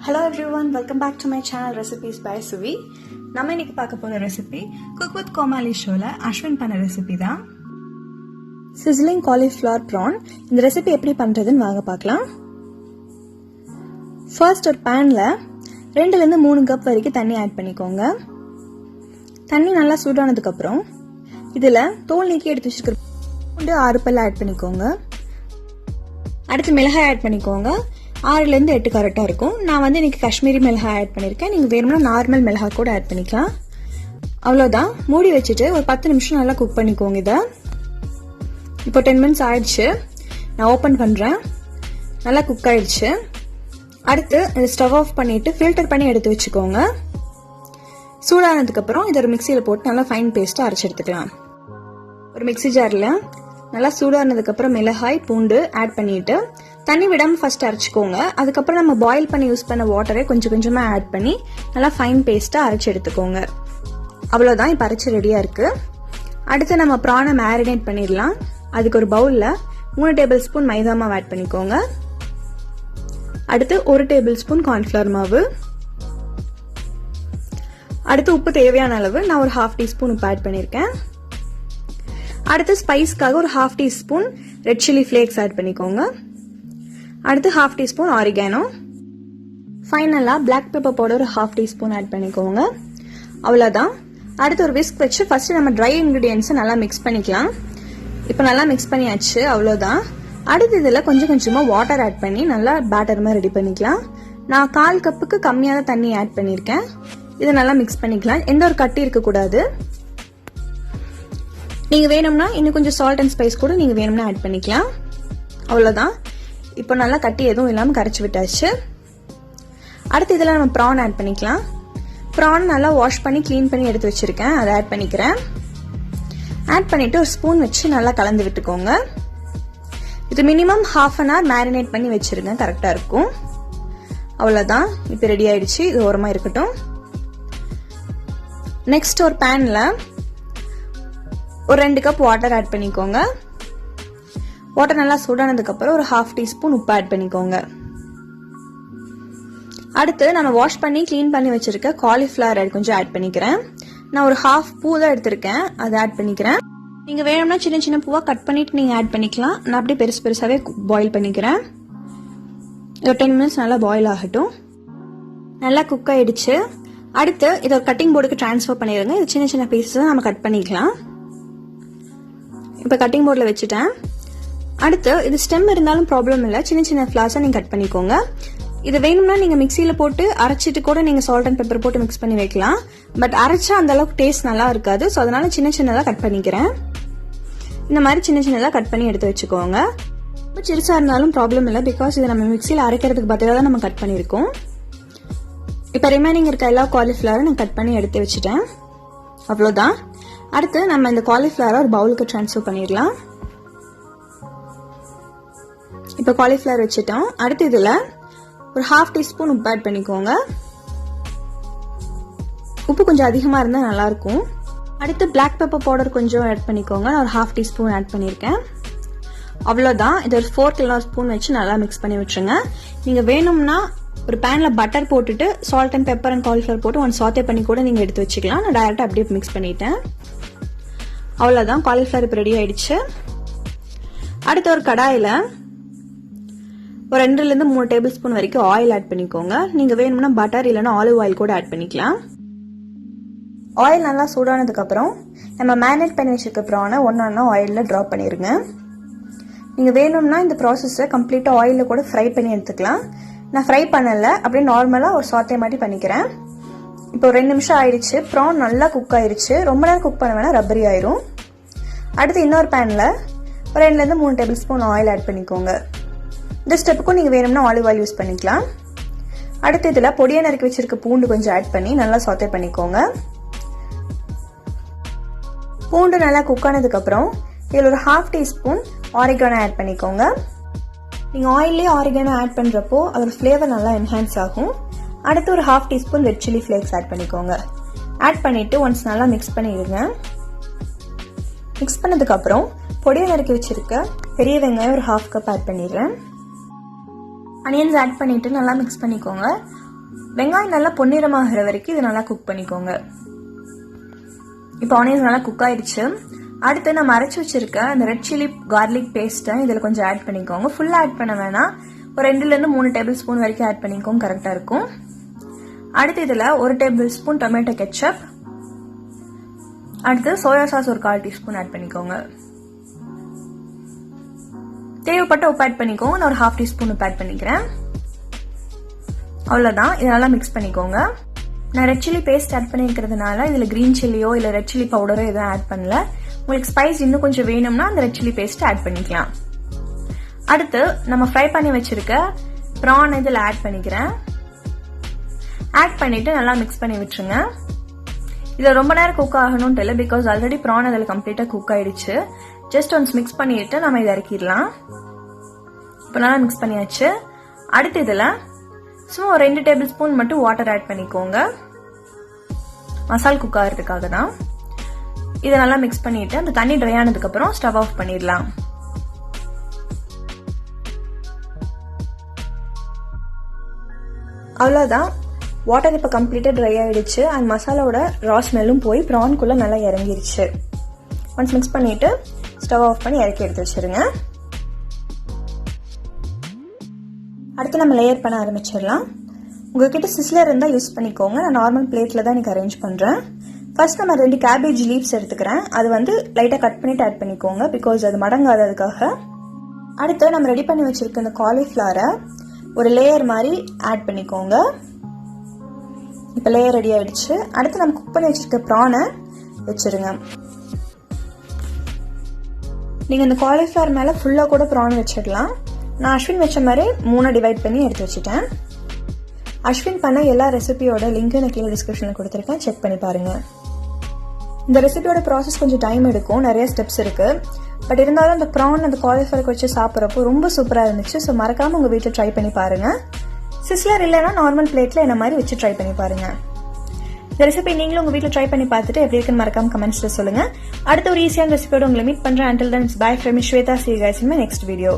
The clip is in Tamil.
Hello everyone, welcome back to my channel Recipes by Suvi. நம்ம இன்னைக்கு பார்க்க போற ரெசிபி Cook with Comali ஷோல அஸ்வின் பண்ண ரெசிபி தான். Sizzling Cauliflower Prawn. இந்த ரெசிபி எப்படி பண்றதுன்னு வாங்க பார்க்கலாம். ஃபர்ஸ்ட் ஒரு panல 2 ல இருந்து 3 கப் வரைக்கும் தண்ணி ஆட் பண்ணிக்கோங்க. தண்ணி நல்லா சூடானதுக்கு அப்புறம் இதுல தோல் நீக்கி எடுத்து வச்சிருக்கிற பூண்டு 6 பல் ஆட் பண்ணிக்கோங்க. அடுத்து மிளகாய் ஆட் பண்ணிக்கோங்க. 6 ல இருந்து 8 கரெக்டா இருக்கும். நான் வந்து இன்னைக்கு காஷ்மீரி மிளகாய் ஆட் பண்ணிருக்கேன். நீங்க வேணும்னா நார்மல் மிளகாய் கூட ஆட் பண்ணிக்கலாம். அவ்வளவுதான். மூடி வச்சிட்டு ஒரு 10 நிமிஷம் நல்லா குக் பண்ணிக்கோங்க இத. இப்போ 10 மினிட்ஸ் ஆயிடுச்சு. நான் ஓபன் பண்றேன். நல்லா குக் ஆயிடுச்சு. அடுத்து ஸ்டவ் ஆஃப் பண்ணிட்டு ஃபில்டர் பண்ணி எடுத்து வச்சுக்கோங்க. சூடானதுக்கு அப்புறம் இத ஒரு மிக்ஸில போட்டு நல்லா ஃபைன் பேஸ்டா அரைச்சு எடுத்துக்கலாம். ஒரு மிக்ஸி ஜார்ல நல்லா சூடானதுக்கு அப்புறம் மிளகாய் பூண்டு ஆட் பண்ணிட்டு தண்ணி விடாம ஃபர்ஸ்ட் அரைச்சுக்கோங்க. அதுக்கப்புறம் நம்ம பாயில் பண்ணி யூஸ் பண்ண வாட்டரை கொஞ்சம் கொஞ்சமா ஆட் பண்ணி நல்லா ஃபைன் பேஸ்டா அரைச்சு எடுத்துக்கோங்க. அவ்வளவுதான். இப்ப அரைச்சு ரெடியா இருக்கு. அடுத்து நம்ம ப்ரானை மேரினேட் பண்ணிடலாம். அதுக்கு ஒரு பவுல்ல 3 டேபிள் ஸ்பூன் மைதா மாவு ஆட் பண்ணிக்கோங்க. அடுத்து 1 டேபிள் ஸ்பூன் கார்ன்ஃபிளவர் மாவு. அடுத்து உப்பு தேவையான அளவு. நான் ஒரு 1/2 டீஸ்பூன் உப்பு ஆட் பண்ணிருக்கேன். அடுத்து ஸ்பைஸ்க்காக ஒரு 1/2 teaspoon red chilli flakes add பண்ணிக்கோங்க. அடுத்து 1/2 டீஸ்பூன் ஆரிகானோ. ஃபைனலா பிளாக் பெப்பர் பவுடர் ஒரு 1/2 டீஸ்பூன் ஆட் பண்ணிக்கோங்க. அவ்வளவுதான். அடுத்து ஒரு விஸ்க் வச்சு ஃபர்ஸ்ட் நம்ம ட்ரை இன்கிரிடியன்ட்ஸ் நல்லா மிக்ஸ் பண்ணிக்கலாம். இப்போ நல்லா மிக்ஸ் பண்ணியாச்சு. அவ்வளவுதான். அடுத்து இதுல கொஞ்சம் கொஞ்சமா வாட்டர் ஆட் பண்ணி நல்லா பேட்டர் மாதிரி ரெடி பண்ணிக்கலாம். நான் 1/4 கப்புக்கு கம்மியான தண்ணி ஆட் பண்ணிருக்கேன். இதை நல்லா மிக்ஸ் பண்ணிக்கலாம். எந்த ஒரு கட்டி இருக்க கூடாது. நீங்க வேணும்னா இன்னும் கொஞ்சம் சால்ட் அண்ட் ஸ்பைஸ் கூட நீங்க வேணும்னா ஆட் பண்ணிக்கலாம். அவ்வளவுதான். இப்போ நல்லா கட்டி எதுவும் இல்லாம கரைச்சு விட்டாச்சு. அடுத்து இதுல நம்ம ப்ரான் ஆட் பண்ணிக்கலாம். ப்ரான் நல்லா வாஷ் பண்ணி க்ளீன் பண்ணி எடுத்து வச்சிருக்கேன். அதை ஆட் பண்ணிக்கிறேன். ஆட் பண்ணிட்டு ஒரு ஸ்பூன் வச்சு நல்லா கலந்து விட்டுக்கோங்க. இது மினிமம் 1/2 an hour மேரினேட் பண்ணி வச்சிருங்க. கரெக்டா இருக்கும். அவ்வளவுதான். இப்போ ரெடி ஆயிடுச்சு. இது ஓரமா இருக்கட்டும். நெக்ஸ்ட் ஒரு பேன்ல ஒரு 2 கப் வாட்டர் ஆட் பண்ணிக்கோங்க. வாட்டர் நல்லா சூடானதுக்கு அப்புறம் ஒரு 1/2 டீஸ்பூன் உப்பு ஆட் பண்ணிக்கோங்க. அடுத்து நம்ம வாஷ் பண்ணி க்ளீன் பண்ணி வச்சிருக்க காலிஃபிளவர் கொஞ்சம் ஆட் பண்ணிக்கிறேன். நான் ஒரு 1/2 பூ தான் எடுத்திருக்கேன். அதை ஆட் பண்ணிக்கிறேன். நீங்க வேணும்னா சின்ன சின்ன பூவா கட் பண்ணிட்டு நீங்க ஆட் பண்ணிக்கலாம். நான் அப்படியே பெருசு பெருசாவே பாயில் பண்ணிக்கிறேன். ஒரு 10 மினிட்ஸ் நல்லா பாயில் ஆகட்டும். நல்லா குக் ஆயிடுச்சு. அடுத்து இதை ஒரு கட்டிங் போர்டுக்கு டிரான்ஸ்ஃபர் பண்ணிடுங்க. இது சின்ன சின்ன பீசஸ் நம்ம கட் பண்ணிக்கலாம். இப்போ கட்டிங் போர்டில் வச்சுட்டேன். அடுத்து இது ஸ்டெம் இருந்தாலும் ப்ராப்ளம் இல்லை. சின்ன சின்ன ஃபிளாஸை நீங்கள் கட் பண்ணிக்கோங்க. இது வேணும்னா நீங்கள் மிக்சியில் போட்டு அரைச்சிட்டு கூட நீங்கள் சால்ட் அண்ட் பெப்பர் போட்டு மிக்ஸ் பண்ணி வைக்கலாம். பட் அரைச்சா அந்த அளவுக்கு டேஸ்ட் நல்லா இருக்காது. ஸோ அதனால சின்ன சின்னதாக கட் பண்ணிக்கிறேன். இந்த மாதிரி சின்ன சின்னதாக கட் பண்ணி எடுத்து வச்சுக்கோங்க. ரொம்ப சிறுசாக இருந்தாலும் ப்ராப்ளம் இல்லை. பிகாஸ் இதை நம்ம மிக்சியில் அரைக்கிறதுக்கு பதிலாக தான் நம்ம கட் பண்ணியிருக்கோம். இப்போ ரிமைனிங் இருக்க எல்லா காலிஃபிளவரும் நான் கட் பண்ணி எடுத்து வச்சுட்டேன். அவ்வளோதான். அடுத்து நம்ம இந்த காலிஃபிளவரை ஒரு பவுலுக்கு ட்ரான்ஸ்ஃபர் பண்ணிடலாம். இப்போ காலிஃபிளவர் வச்சுட்டோம். அடுத்து இதுல ஒரு 1/2 டீஸ்பூன் உப்பு ஆட் பண்ணிக்கோங்க. உப்பு கொஞ்சம் அதிகமா இருந்தா நல்லா இருக்கும். அடுத்து பிளாக் பெப்பர் பவுடர் கொஞ்சம் ஆட் பண்ணிக்கோங்க. நான் ஒரு 1/2 டீஸ்பூன் ஆட் பண்ணிருக்கேன். அவ்வளவுதான். இது ஒரு 4 இல்ல ஸ்பூன் வச்சு நல்லா மிக்ஸ் பண்ணி விட்டுருங்க. நீங்க வேணும்னா ஒரு பேன்ல பட்டர் போட்டுட்டு salt and pepper and cauliflower போட்டு ஒன் சாத்தே பண்ணி கூட நீங்க எடுத்து வச்சுக்கலாம். நான் டைரக்டா அப்படியே மிக்ஸ் பண்ணிட்டேன். அவ்வளவுதான். காலிஃபிளவர் இப்போ ரெடி ஆயிடுச்சு. அடுத்து ஒரு கடாயில ஒரு 2 ல இருந்து 3 டேபிள் ஸ்பூன் வரைக்கும் ஆயில் ஆட் பண்ணிக்கோங்க. நீங்க வேணும்னா பட்டர் இல்லைன்னா ஆலிவ் ஆயில் கூட ஆட் பண்ணிக்கலாம். ஆயில் நல்லா சூடானதுக்கு அப்புறம் நம்ம மேரினேட் பண்ணி வச்சிருக்க ப்ரானை ஒன்னொன்னா ஆயில்ல டிராப் பண்ணிருங்க. நீங்க வேணும்னா இந்த ப்ராசஸை கம்ப்ளீட்டா ஆயில்ல கூட ஃப்ரை பண்ணி எடுத்துக்கலாம். நான் ஃப்ரை பண்ணல. அப்படியே நார்மலா ஒரு சாத்தே மாதிரி பண்ணிக்கிறேன். இப்போ 2 நிமிஷம் ஆயிடுச்சு. ப்ரான் நல்லா குக் ஆயிருச்சு. ரொம்ப நேரம் குக் பண்ண வேணா ரப்பரி ஆயிரும். அடுத்து இன்னொரு பேன்ல ஒரு 2 ல இருந்து 3 டேபிள் ஸ்பூன் ஆயில் ஆட் பண்ணிக்கோங்க. இந்த ஸ்டெப்புக்கும் நீங்க வேணும்னா ஆலிவ் ஆயில் யூஸ் பண்ணிக்கலாம். அடுத்து இதுல பொடியா நறுக்கி வச்சிருக்க பூண்டு கொஞ்சம் ஆட் பண்ணி நல்லா சாத்தே பண்ணிக்கோங்க. பூண்டு நல்லா குக் ஆனதுக்கு அப்புறம் இதுல ஒரு 1/2 டீஸ்பூன் ஆரிகானோ ஆட் பண்ணிக்கோங்க. நீங்க ஆயிலே ஆரிகானோ ஆட் பண்றப்போ அதோட ஃபிளேவர் நல்லா என்ஹான்ஸ் ஆகும். அடுத்து ஒரு 1/2 teaspoon red chilli flakes add பண்ணிக்கோங்க. ஆட் பண்ணிட்டு ஒன்ஸ் நல்லா மிக்ஸ் பண்ணிடுங்க. மிக்ஸ் பண்ணதுக்கு அப்புறம் பொடியை நறுக்கி வச்சிருக்க பெரிய வெங்காயம் ஒரு 1/2 கப் ஆட் பண்ணிடுறேன். அனியன்ஸ் ஆட் பண்ணிட்டு நல்லா மிக்ஸ் பண்ணிக்கோங்க. வெங்காயம் நல்லா பொன்னிறமாகிற வரைக்கும் இது நல்லா குக் பண்ணிக்கோங்க. இப்போ ஆனியன்ஸ் நல்லா குக் ஆயிடுச்சு. அடுத்து நம்ம அரைச்சி வச்சிருக்க அந்த ரெட் சில்லி கார்லிக் பேஸ்ட்டை இதில் கொஞ்சம் ஆட் பண்ணிக்கோங்க. ஃபுல்லாக ஆட் பண்ண வேணாம், ஒரு 2 to 3 டேபிள் ஸ்பூன் வரைக்கும் ஆட் பண்ணிக்கோங்க, கரெக்டாக இருக்கும். அடுத்து இதில் 1 டேபிள் ஸ்பூன் டொமேட்டோ கெச்சப், அடுத்து சோயா சாஸ் ஒரு 1/4 டீஸ்பூன் ஆட் பண்ணிக்கோங்க. தேவைப்பட்ட உப்பு ஆட் பண்ணிக்கோங்க. நான் ஒரு 1/2 டீஸ்பூன் உப்பு ஆட் பண்ணிக்கிறேன். அவ்வளோதான். இதை நல்லா மிக்ஸ் பண்ணிக்கோங்க. நான் ரெட் சில்லி பேஸ்ட் ஆட் பண்ணிருக்கிறதுனால இதில் கிரீன் சில்லியோ இல்லை ரெட் சில்லி பவுடரோ எதுவும் ஆட் பண்ணல. உங்களுக்கு ஸ்பைஸ் இன்னும் கொஞ்சம் வேணும்னா அந்த ரெட் சில்லி பேஸ்ட் ஆட் பண்ணிக்கலாம். அடுத்து நம்ம ஃப்ரை பண்ணி வச்சிருக்க ப்ரான் இதில் ஆட் பண்ணிக்கிறேன். ஆட் பண்ணிட்டு நல்லா மிக்ஸ் பண்ணி விட்டுருங்க. இதில் ரொம்ப நேரம் குக் ஆகணும்னு இல்லை, பிகாஸ் ஆல்ரெடி ப்ரான் அதில் கம்ப்ளீட்டாக குக் ஆயிடுச்சு. ஜஸ்ட் ஒன்ஸ் மிக்ஸ் பண்ணிட்டு நம்ம இதை இறக்கிடலாம். இப்போ நல்லா மிக்ஸ் பண்ணியாச்சு. அடுத்து இதில் சும்மா ஒரு 2 டேபிள் ஸ்பூன் மட்டும் வாட்டர் ஆட் பண்ணிக்கோங்க, மசால் குக் ஆகிறதுக்காக தான். இதை நல்லா மிக்ஸ் பண்ணிட்டு அந்த தண்ணி ட்ரை ஆனதுக்கு அப்புறம் ஸ்டவ் ஆஃப் பண்ணிடலாம். அவ்வளோதான். வாட்டர் இப்போ கம்ப்ளீட்டாக ட்ரை ஆயிடுச்சு அண்ட் மசாலாவோட ரா ஸ்மெல்லும் போய் ப்ரான்குள்ளே நல்லா இறங்கிருச்சு. ஒன்ஸ் மிக்ஸ் பண்ணிட்டு ஸ்டவ் ஆஃப் பண்ணி இறக்கி எடுத்து வச்சிருங்க. அடுத்து நம்ம லேயர் பண்ண ஆரம்பிச்சிடலாம். உங்ககிட்ட சிஸ்லர் இருந்தால் யூஸ் பண்ணிக்கோங்க. நான் நார்மல் பிளேட்டில் தான் எனக்கு அரேஞ்ச் பண்ணுறேன். ஃபர்ஸ்ட் நம்ம 2 கேபேஜ் லீவ்ஸ் எடுத்துக்கிறேன். அது லைட்டாக கட் பண்ணிட்டு ஆட் பண்ணிக்கோங்க, பிகாஸ் அது மடங்காததுக்காக. அடுத்து நம்ம ரெடி பண்ணி வச்சிருக்க இந்த காலிஃப்ளவரை ஒரு லேயர் மாதிரி ஆட் பண்ணிக்கோங்க. இப்போ லேயர் ரெடி ஆயிடுச்சு. அடுத்து நம்ம குக் பண்ணி வச்சிருக்க ப்ரானை வச்சிருங்க. நீங்கள் இந்த காலிஃப்ளவர் மேலே ஃபுல்லாக கூட ப்ரான் வச்சிடலாம். நான் அஸ்வின் வச்ச மாதிரி 3 டிவைட் பண்ணி எடுத்து வச்சுட்டேன். அஸ்வின் பண்ண எல்லா ரெசிபியோட லிங்க் நான் கீழே டிஸ்கிரிப்ஷனில் கொடுத்துருக்கேன், செக் பண்ணி பாருங்கள். இந்த ரெசிபியோட ப்ராசஸ் கொஞ்சம் டைம் எடுக்கும், நிறைய ஸ்டெப்ஸ் இருக்குது. பட் இருந்தாலும் அந்த ப்ரான் அந்த காலிஃப்ளவர் வச்சு சாப்பிட்றப்போ ரொம்ப சூப்பராக இருந்துச்சு. ஸோ மறக்காமல் உங்கள் வீட்டில் ட்ரை பண்ணி பாருங்கள். சிஸ்லர் இல்லைன்னா நார்மல் பிளேட்டில் என்ன மாதிரி வச்சு ட்ரை பண்ணி பாருங்கள். இந்த ரெசிபி நீங்களும் உங்கள் வீட்டில் ட்ரை பண்ணி பார்த்துட்டு எப்படி இருக்குன்னு மறக்காம கமெண்ட்ஸில் சொல்லுங்கள். அடுத்த ஒரு ஈஸியான ரெசிபியோட உங்களை மீட் பண்ணுறேன். Until then, it's bye from Shweta. See you guys in my next video.